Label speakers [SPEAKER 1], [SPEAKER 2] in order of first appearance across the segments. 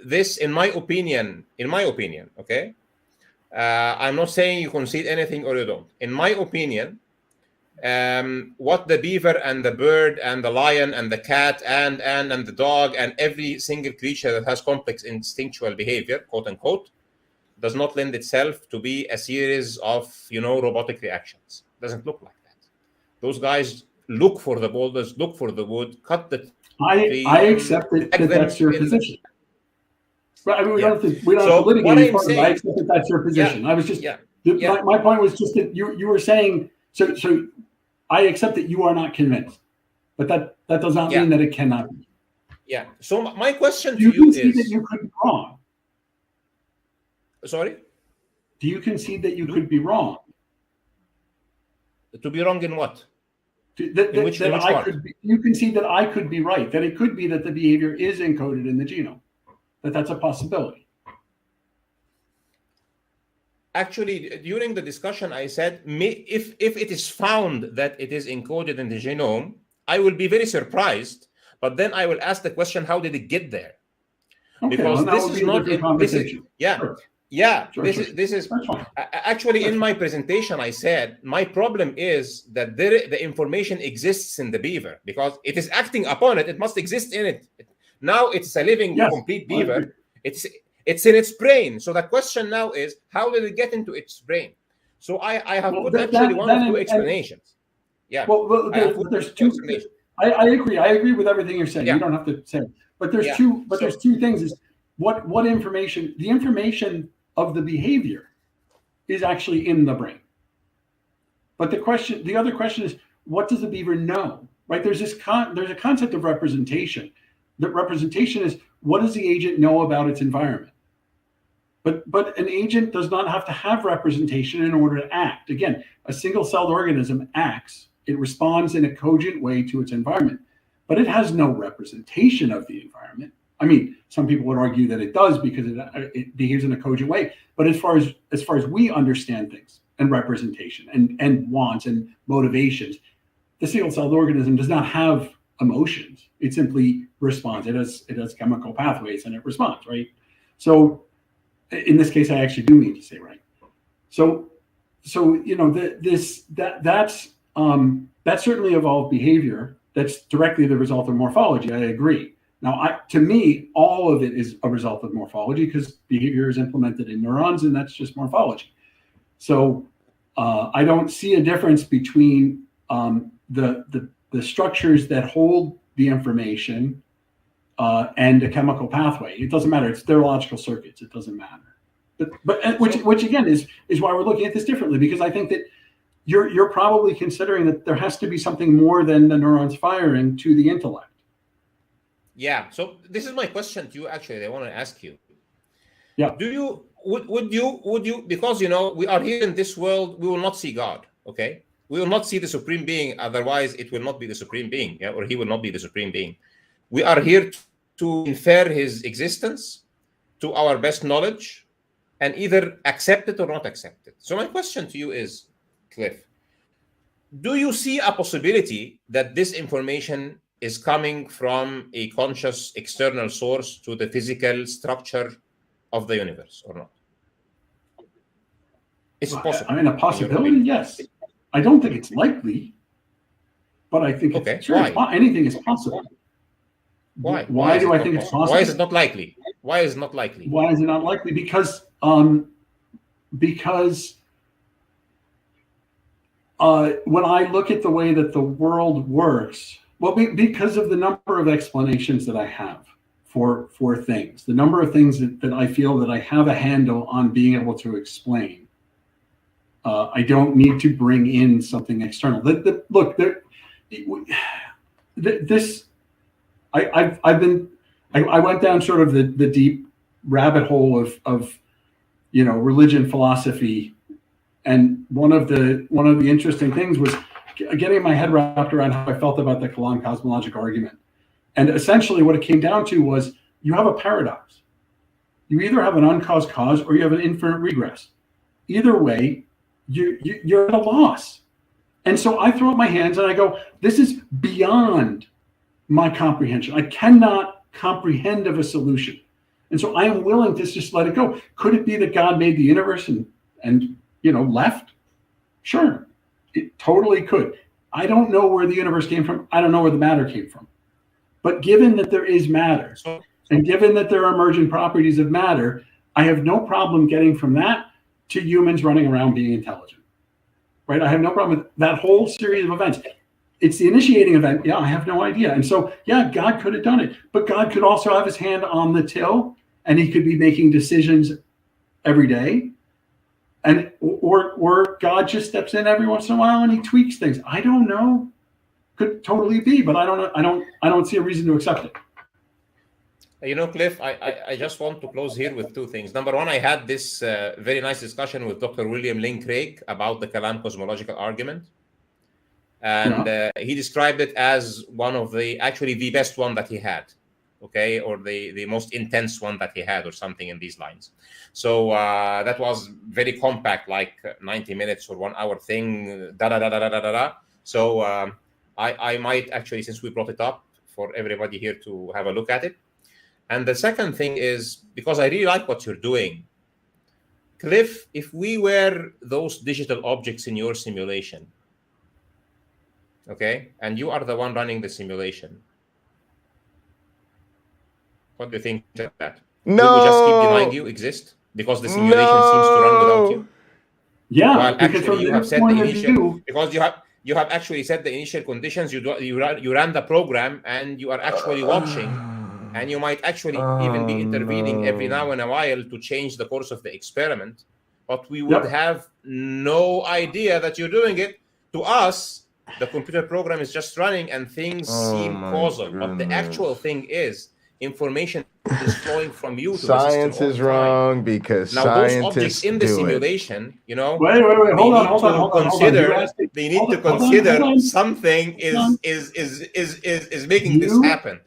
[SPEAKER 1] this, in my opinion, okay, I'm not saying you concede anything or you don't. In my opinion, what the beaver and the bird and the lion and the cat and the dog and every single creature that has complex instinctual behavior, quote unquote, does not lend itself to be a series of, robotic reactions. Doesn't look like that. Those guys look for the boulders, look for the wood, cut the tree.
[SPEAKER 2] I accept that that's your position. But I mean, we don't have to litigate. I accept that that's your position.
[SPEAKER 1] Yeah,
[SPEAKER 2] I was just my point was just that you were saying so. I accept that you are not convinced, but that does not mean that it cannot be.
[SPEAKER 1] Yeah. So my question to
[SPEAKER 2] you
[SPEAKER 1] you is:
[SPEAKER 2] that you could be wrong?
[SPEAKER 1] Sorry.
[SPEAKER 2] Do you concede that you could be wrong?
[SPEAKER 1] To be wrong in what?
[SPEAKER 2] You concede that I could be right. That it could be that the behavior is encoded in the genome. That's a possibility.
[SPEAKER 1] Actually, during the discussion, I said, if it is found that it is encoded in the genome, I will be very surprised. But then I will ask the question, how did it get there?
[SPEAKER 2] Okay,
[SPEAKER 1] because this is not
[SPEAKER 2] conversation.
[SPEAKER 1] This is actually in my presentation. I said my problem is that the information exists in the beaver because it is acting upon it. It must exist in it. Now it's a living, complete beaver. It's in its brain. So the question now is, how did it get into its brain? So I have put actually one of two explanations.
[SPEAKER 2] There's two. I agree. I agree with everything you're saying. You don't have to say. But there's two. But there's two things. Is what information? The information of the behavior is actually in the brain. But the other question is, what does the beaver know? Right? There's a concept of representation. The representation is, what does the agent know about its environment? But an agent does not have to have representation in order to act. Again, a single-celled organism acts. It responds in a cogent way to its environment, but it has no representation of the environment. I mean, some people would argue that it does because it behaves in a cogent way. But as far as we understand things and representation and wants and motivations, the single-celled organism does not have emotions. It simply responds. It has chemical pathways and it responds, right? So in this case, I actually do mean to say right. So that's certainly evolved behavior. That's directly the result of morphology. I agree. Now, to me, all of it is a result of morphology because behavior is implemented in neurons, and that's just morphology. So I don't see a difference between the structures that hold the information and a chemical pathway. It doesn't matter. It's neurological circuits. It doesn't matter. But which again is why we're looking at this differently, because I think that you're probably considering that there has to be something more than the neurons firing to the intellect.
[SPEAKER 1] Yeah. So this is my question to you. Actually, I want to ask you.
[SPEAKER 2] Yeah.
[SPEAKER 1] Would you because we are here in this world, we will not see God. Okay. We will not see the supreme being. Otherwise, it will not be the supreme being, or he will not be the supreme being. We are here to infer his existence to our best knowledge and either accept it or not accept it. So my question to you is, Cliff, do you see a possibility that this information is coming from a conscious external source to the physical structure of the universe or not? Is it possible?
[SPEAKER 2] I mean, a possibility, yes. I don't think it's likely, but I think anything is possible.
[SPEAKER 1] Why?
[SPEAKER 2] Why do I think it's possible?
[SPEAKER 1] Why is it not likely? Why is it not likely?
[SPEAKER 2] Why is it not likely? Because when I look at the way that the world works, because of the number of explanations that I have for things, the number of things that I feel that I have a handle on being able to explain, I don't need to bring in something external. I went down sort of the deep rabbit hole of religion, philosophy, and one of the interesting things was getting my head wrapped around how I felt about the Kalam cosmological argument. And essentially what it came down to was you have a paradox. You either have an uncaused cause or you have an infinite regress. Either way, you're at a loss. And so I throw up my hands and I go, this is beyond my comprehension. I cannot comprehend of a solution. And so I am willing to just let it go. Could it be that God made the universe and left? Sure, it totally could. I don't know where the universe came from. I don't know where the matter came from. But given that there is matter, and given that there are emergent properties of matter, I have no problem getting from that to humans running around being intelligent. Right? I have no problem with that whole series of events. It's the initiating event. Yeah, I have no idea. And so, yeah, God could have done it. But God could also have his hand on the till, and he could be making decisions every day. And or God just steps in every once in a while and he tweaks things. I don't know. Could totally be, but I don't see a reason to accept it.
[SPEAKER 1] Cliff, I just want to close here with two things. Number one, I had this very nice discussion with Dr. William Lane Craig about the Kalam cosmological argument. And he described it as one of the best one that he had, okay, or the most intense one that he had, or something in these lines. So that was very compact, like 90 minutes or 1 hour thing, So I might actually, since we brought it up, for everybody here to have a look at it. And the second thing is, because I really like what you're doing, Cliff, if we were those digital objects in your simulation, okay, and you are the one running the simulation, what do you think of that?
[SPEAKER 3] No.
[SPEAKER 1] Will we just keep denying you exist because the simulation seems to run without you?
[SPEAKER 2] Yeah,
[SPEAKER 1] well, actually, you have said the initial, because you have actually set the initial conditions. You ran the program, and you are actually watching, and you might actually even be intervening every now and a while to change the course of the experiment. But we would have no idea that you're doing it. To us, the computer program is just running, and things seem causal. But the actual thing is, information is flowing from you to
[SPEAKER 3] science
[SPEAKER 1] the system
[SPEAKER 3] is wrong because
[SPEAKER 1] now
[SPEAKER 3] scientists
[SPEAKER 1] those objects in the simulation,
[SPEAKER 2] wait, hold on.
[SPEAKER 1] They need to consider something is making this happen.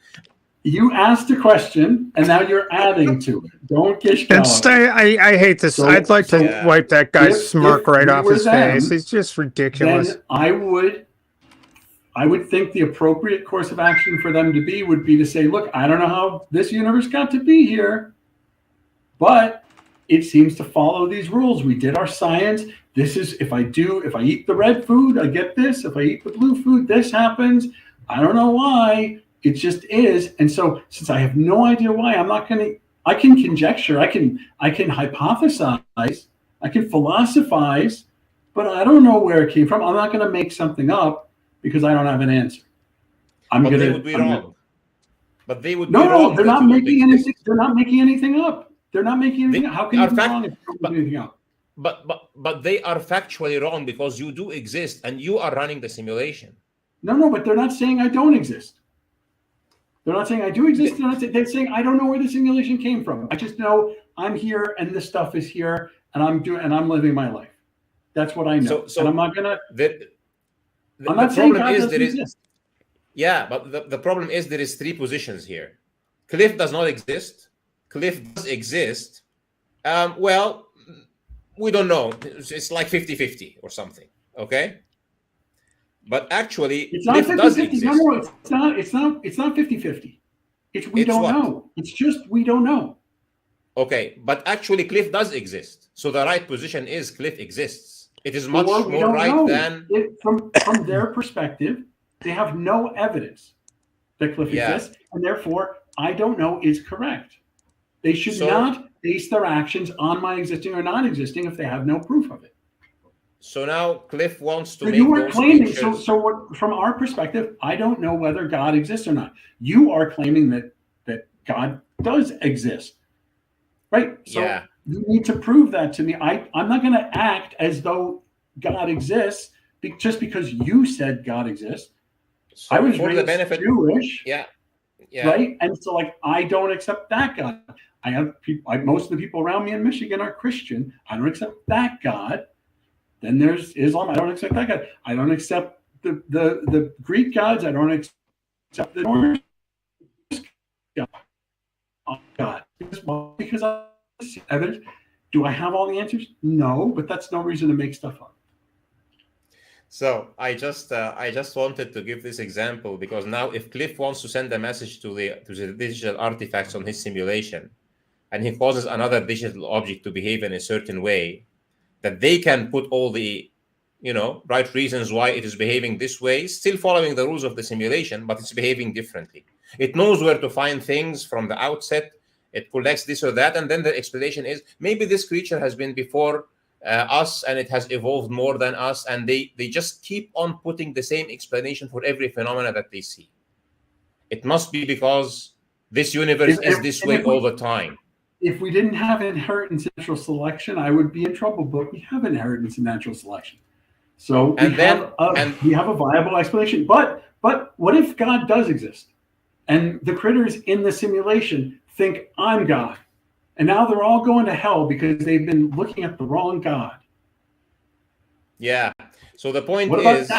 [SPEAKER 2] You asked a question, and now you're adding to it. Don't gish
[SPEAKER 4] and stay. I hate this. I'd like to wipe that guy's smirk right off his face. It's just ridiculous.
[SPEAKER 2] Then I would think the appropriate course of action for them would be to say, look, I don't know how this universe got to be here, but it seems to follow these rules. We did our science. This is, if I eat the red food, I get this. If I eat the blue food, this happens. I don't know why. It just is. And so since I have no idea why, I can conjecture, I can hypothesize, I can philosophize, but I don't know where it came from. I'm not going to make something up because I don't have an answer.
[SPEAKER 1] They would be wrong. But they would be
[SPEAKER 2] wrong.
[SPEAKER 1] No,
[SPEAKER 2] they're not making anything. They're not making anything up. They're not making anything up. How can you be wrong if you don't make anything up?
[SPEAKER 1] But they are factually wrong because you do exist and you are running the simulation.
[SPEAKER 2] No, but they're not saying I don't exist. They're not saying I do exist. They're saying I don't know where the simulation came from. I just know I'm here and this stuff is here and I'm living my life. That's what I know. So and I'm not gonna. I'm not saying God doesn't exist.
[SPEAKER 1] Yeah, but the problem is there is three positions here. Cliff does not exist. Cliff does exist. Well, we don't know. It's like 50-50 or something. Okay. But actually,
[SPEAKER 2] it's not 50-50. No, it's not 50-50. We don't know. It's just we don't know.
[SPEAKER 1] Okay, but actually, Cliff does exist. So the right position is Cliff exists. It is much more right than
[SPEAKER 2] from their perspective. They have no evidence that Cliff exists, and therefore, I don't know is correct. They should not base their actions on my existing or not existing if they have no proof of it.
[SPEAKER 1] So now Cliff wants to make
[SPEAKER 2] you are
[SPEAKER 1] those
[SPEAKER 2] claiming.
[SPEAKER 1] pictures.
[SPEAKER 2] So what, from our perspective, I don't know whether God exists or not. You are claiming that God does exist, right? So you need to prove that to me. I'm not going to act as though God exists just because you said God exists. So I was raised Jewish, right? And so, I don't accept that God. I have people. Most of the people around me in Michigan are Christian. I don't accept that God. Then there's Islam. I don't accept that God. I don't accept the Greek gods. I don't accept the Norse God. Because I see evidence. Do I have all the answers? No, but that's no reason to make stuff up.
[SPEAKER 1] So I just wanted to give this example because now if Cliff wants to send a message to the digital artifacts on his simulation, and he causes another digital object to behave in a certain way, that they can put all the right reasons why it is behaving this way, still following the rules of the simulation, but it's behaving differently. It knows where to find things from the outset. It collects this or that, and then the explanation is maybe this creature has been before us and it has evolved more than us, and they just keep on putting the same explanation for every phenomena that they see. It must be because this universe is this way all the time.
[SPEAKER 2] If we didn't have inheritance and natural selection, I would be in trouble, but we have inheritance and natural selection. So we have a viable explanation. But what if God does exist and the critters in the simulation think I'm God, and now they're all going to hell because they've been looking at the wrong God?
[SPEAKER 1] Yeah. So the point
[SPEAKER 2] is,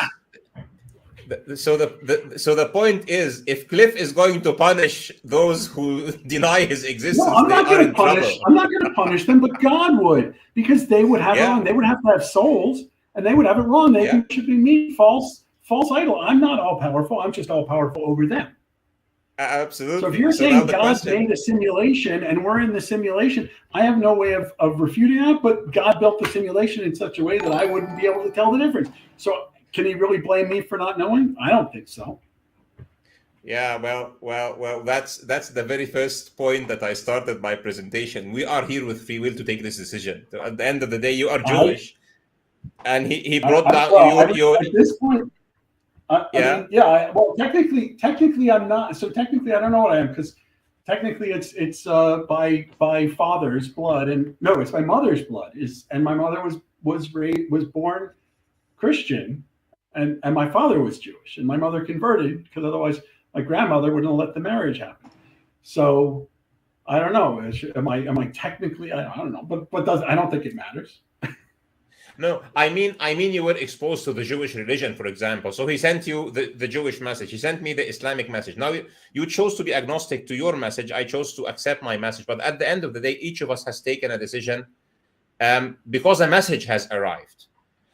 [SPEAKER 1] so the point is, if Cliff is going to punish those who deny his existence,
[SPEAKER 2] I'm not going to punish them, but God would, because they would have wrong. They would have to have souls, and they would have it wrong. They should be me, false idol. I'm not all powerful. I'm just all powerful over them.
[SPEAKER 1] Absolutely.
[SPEAKER 2] So if you're saying God made a simulation and we're in the simulation, I have no way of refuting that, but God built the simulation in such a way that I wouldn't be able to tell the difference. So can he really blame me for not knowing? I don't think so.
[SPEAKER 1] Yeah, well, that's the very first point that I started my presentation. We are here with free will to take this decision. So at the end of the day, you are Jewish, and he brought down your
[SPEAKER 2] at this point. Well, technically, I'm not. So technically, I don't know what I am, because technically, it's by father's blood, and no, it's my mother's blood. And my mother was born Christian, and my father was Jewish, and my mother converted because otherwise my grandmother wouldn't let the marriage happen. So I don't know. Am I technically? I don't know, but I don't think it matters.
[SPEAKER 1] No, I mean you were exposed to the Jewish religion, for example. So he sent you the Jewish message. He sent me the Islamic message. Now you chose to be agnostic to your message. I chose to accept my message. But at the end of the day, each of us has taken a decision because a message has arrived.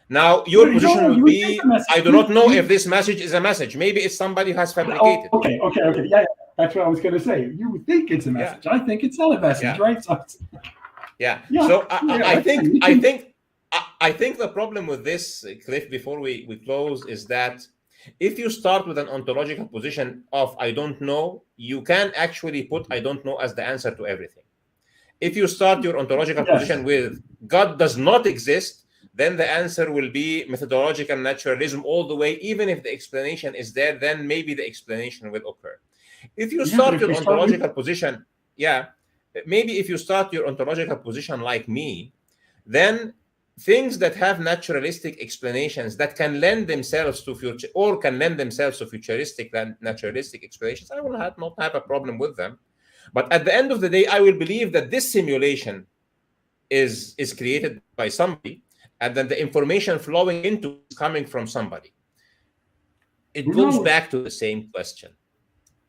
[SPEAKER 1] Now your position would be, I do not know if this message is a message. Maybe it's somebody who has fabricated.
[SPEAKER 2] Okay. Yeah, that's what I was going to say. You would think it's a message. I think it's not a message, right? So,
[SPEAKER 1] So I think the problem with this, Cliff, before we close, is that if you start with an ontological position of I don't know, you can actually put I don't know as the answer to everything. If you start your ontological position with God does not exist, then the answer will be methodological naturalism all the way. Even if the explanation is there, then maybe the explanation will occur. If you start your ontological position, maybe if you start your ontological position like me, then things that have naturalistic explanations that can lend themselves to futuristic and naturalistic explanations, I will not have a problem with them. But at the end of the day, I will believe that this simulation is created by somebody, and then the information flowing into is coming from somebody. It goes back to the same question.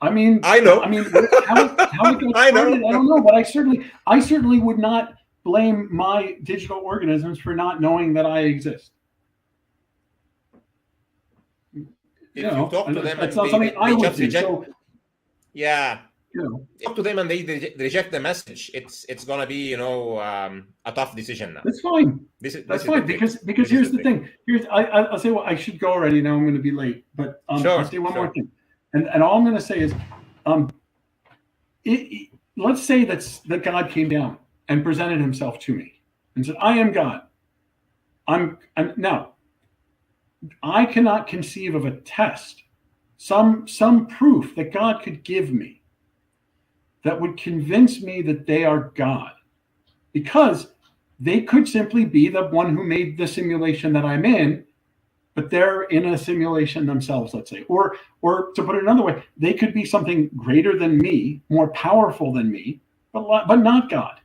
[SPEAKER 2] I mean,
[SPEAKER 1] I know.
[SPEAKER 2] I mean, how it got started, I don't know, but I certainly would not blame my digital organisms for not knowing that I exist.
[SPEAKER 1] If you talk to them,
[SPEAKER 2] that's not something I would do. So,
[SPEAKER 1] talk to them and they reject the message. It's gonna be a tough decision now.
[SPEAKER 2] That's fine. That's fine because here's the thing. I'll say I should go already. Now I'm going to be late, but I'll say one more thing. And all I'm going to say is, let's say that God came down and presented himself to me and said, I am God. Now, I cannot conceive of a test, some proof that God could give me that would convince me that they are God, because they could simply be the one who made the simulation that I'm in, but they're in a simulation themselves, let's say. Or to put it another way, they could be something greater than me, more powerful than me, but not God.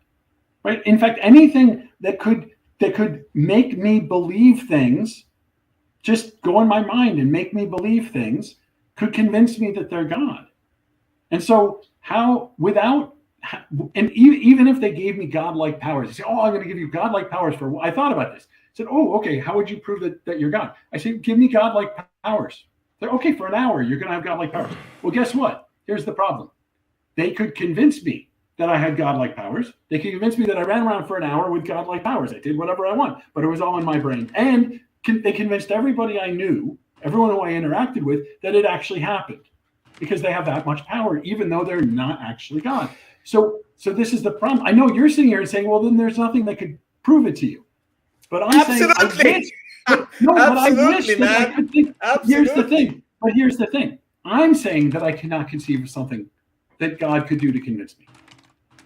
[SPEAKER 2] Right? In fact, anything that could make me believe things, just go in my mind and make me believe things, could convince me that they're God. And so even if they gave me godlike powers, they say, oh, I'm going to give you godlike powers I thought about this. I said, oh, okay, how would you prove that you're God? I said, give me godlike powers. They're okay, for an hour, you're going to have godlike powers. Well, guess what? Here's the problem. They could convince me that I had godlike powers. They could convince me that I ran around for an hour with godlike powers. I did whatever I want, but it was all in my brain. And they convinced everybody I knew, everyone who I interacted with, that it actually happened, because they have that much power, even though they're not actually God. So this is the problem. I know you're sitting here and saying, well, then there's nothing that could prove it to you. But I'm saying, I wish, but I wish that I could think. Here's the thing. But here's the thing. I'm saying that I cannot conceive of something that God could do to convince me.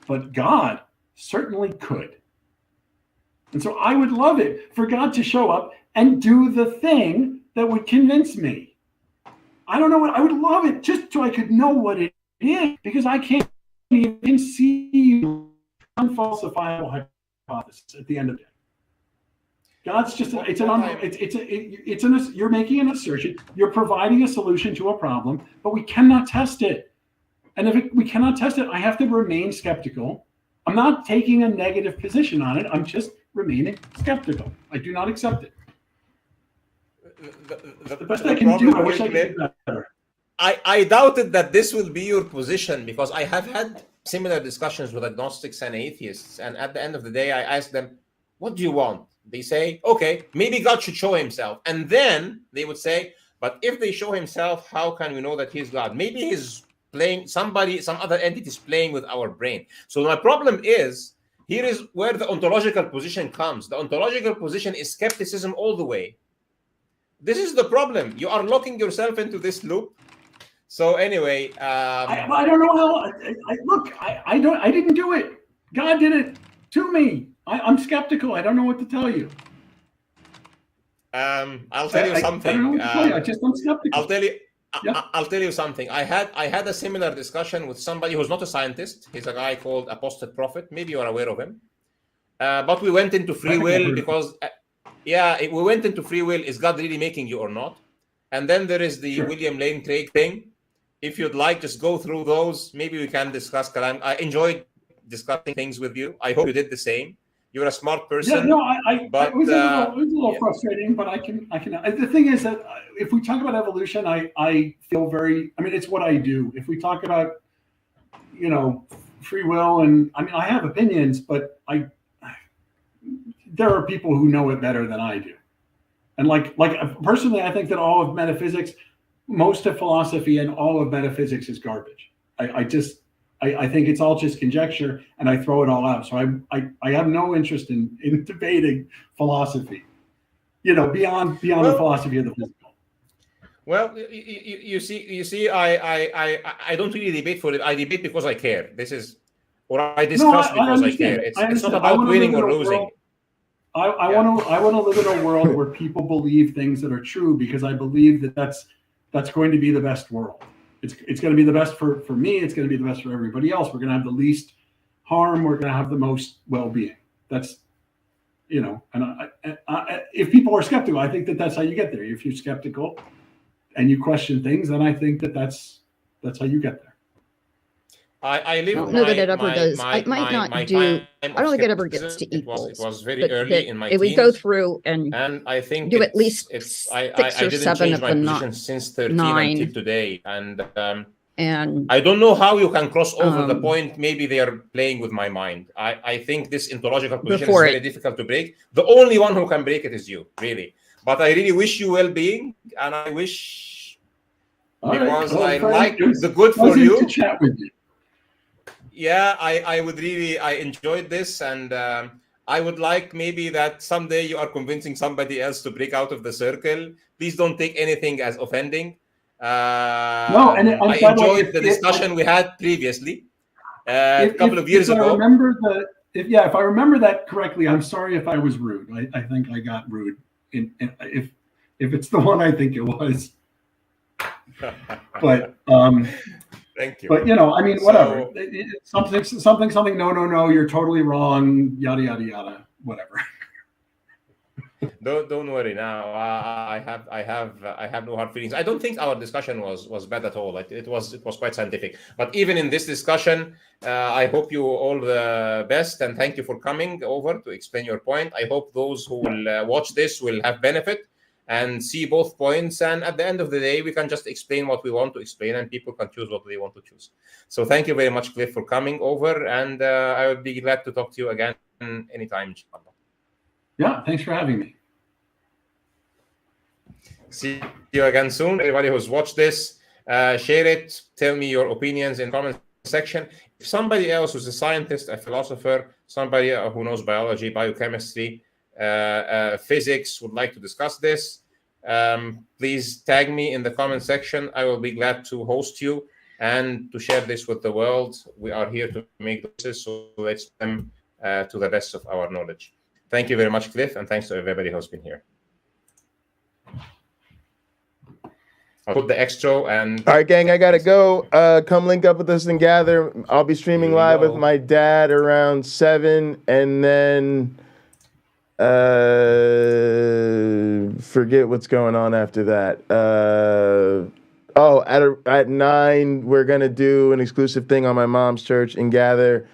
[SPEAKER 2] But God certainly could. And so I would love it for God to show up and do the thing that would convince me. I don't know what, I would love it just so I could know what it is, because I can't even see unfalsifiable hypothesis at the end of the day. God's just, you're making an assertion, you're providing a solution to a problem, but we cannot test it. And if we cannot test it, I have to remain skeptical. I'm not taking a negative position on it. I'm just remaining skeptical. I do not accept it. The best I can do. I wish I could do better.
[SPEAKER 1] I doubted that this will be your position, because I have had similar discussions with agnostics and atheists. And at the end of the day, I ask them, what do you want? They say, okay, maybe God should show himself. And then they would say, but if they show himself, how can we know that he's God? Maybe he's playing, some other entity is playing with our brain. So my problem is, here is where the ontological position comes. The ontological position is skepticism all the way. This is the problem. You are locking yourself into this loop. So anyway,
[SPEAKER 2] I don't know how. I didn't do it. God did it to me. I'm skeptical. I don't know what to tell you.
[SPEAKER 1] I'll tell you something.
[SPEAKER 2] I'm skeptical.
[SPEAKER 1] I'll tell you something. I had a similar discussion with somebody who's not a scientist. He's a guy called Apostate Prophet. Maybe you're aware of him. But we went into free will because, we went into free will. Is God really making you or not? And then there is the William Lane Craig thing. If you'd like, just go through those. Maybe we can discuss. I enjoyed discussing things with you. I hope you did the same. You're a smart person.
[SPEAKER 2] Yeah, no, it was a little frustrating, but I can. The thing is that if we talk about evolution, I feel very. I mean, it's what I do. If we talk about, free will, and I have opinions, but there are people who know it better than I do. And like personally, I think that all of metaphysics, most of philosophy, and all of metaphysics is garbage. I think it's all just conjecture, and I throw it all out. So I have no interest in debating philosophy, beyond the philosophy of the physical.
[SPEAKER 1] Well, you see, I don't really debate for it. I debate because I care. I discuss because I care. It's not about winning or losing.
[SPEAKER 2] I want to live in a world where people believe things that are true, because I believe that's going to be the best world. It's going to be the best for me. It's going to be the best for everybody else. We're going to have the least harm. We're going to have the most well-being. That's, and if people are skeptical, I think that's how you get there. If you're skeptical and you question things, then I think that's how you get there.
[SPEAKER 3] I don't know that it ever does. It might not do. I don't think it ever gets to equals.
[SPEAKER 1] It was very early in my
[SPEAKER 3] teens. We go through and
[SPEAKER 1] I think
[SPEAKER 3] do at least
[SPEAKER 1] I
[SPEAKER 3] or
[SPEAKER 1] didn't
[SPEAKER 3] 7
[SPEAKER 1] change
[SPEAKER 3] of
[SPEAKER 1] my
[SPEAKER 3] the
[SPEAKER 1] position since 13 until today, and
[SPEAKER 3] and
[SPEAKER 1] I don't know how you can cross over the point. Maybe they are playing with my mind. I think this ontological position is very difficult to break. The only one who can break it is you, really. But I really wish you well-being, and I wish because I like the good for you.
[SPEAKER 2] To chat with you.
[SPEAKER 1] Yeah, I would really, I enjoyed this, and I would like maybe that someday you are convincing somebody else to break out of the circle. Please don't take anything as offending. I enjoyed the discussion we had previously a couple of years ago.
[SPEAKER 2] If I remember that correctly, I'm sorry if I was rude. I think I got rude. If it's the one I think it was. But
[SPEAKER 1] thank you.
[SPEAKER 2] But whatever. Something. No. You're totally wrong. Yada yada yada. Whatever.
[SPEAKER 1] Don't worry. Now I have no hard feelings. I don't think our discussion was bad at all. It was quite scientific. But even in this discussion, I hope you all the best, and thank you for coming over to explain your point. I hope those who will watch this will have benefit. and see both points. And at the end of the day, we can just explain what we want to explain, and people can choose what they want to choose. So thank you very much, Cliff, for coming over, and I would be glad to talk to you again anytime, inshallah.
[SPEAKER 2] Yeah, thanks for having me.
[SPEAKER 1] See you again soon. Everybody who's watched this, share it. Tell me your opinions in the comment section. If somebody else who's a scientist, a philosopher, somebody who knows biology, biochemistry, physics would like to discuss this, please tag me in the comment section. I will be glad to host you and to share this with the world. We are here to make this, so let's them to the best of our knowledge. Thank you very much, Cliff, and thanks to everybody who's been here. I'll put the extra and...
[SPEAKER 5] All right, gang, I gotta go. Come link up with us and gather. I'll be streaming live with my dad around 7, and then forget what's going on after that. At 9, we're gonna do an exclusive thing on my mom's church and gather.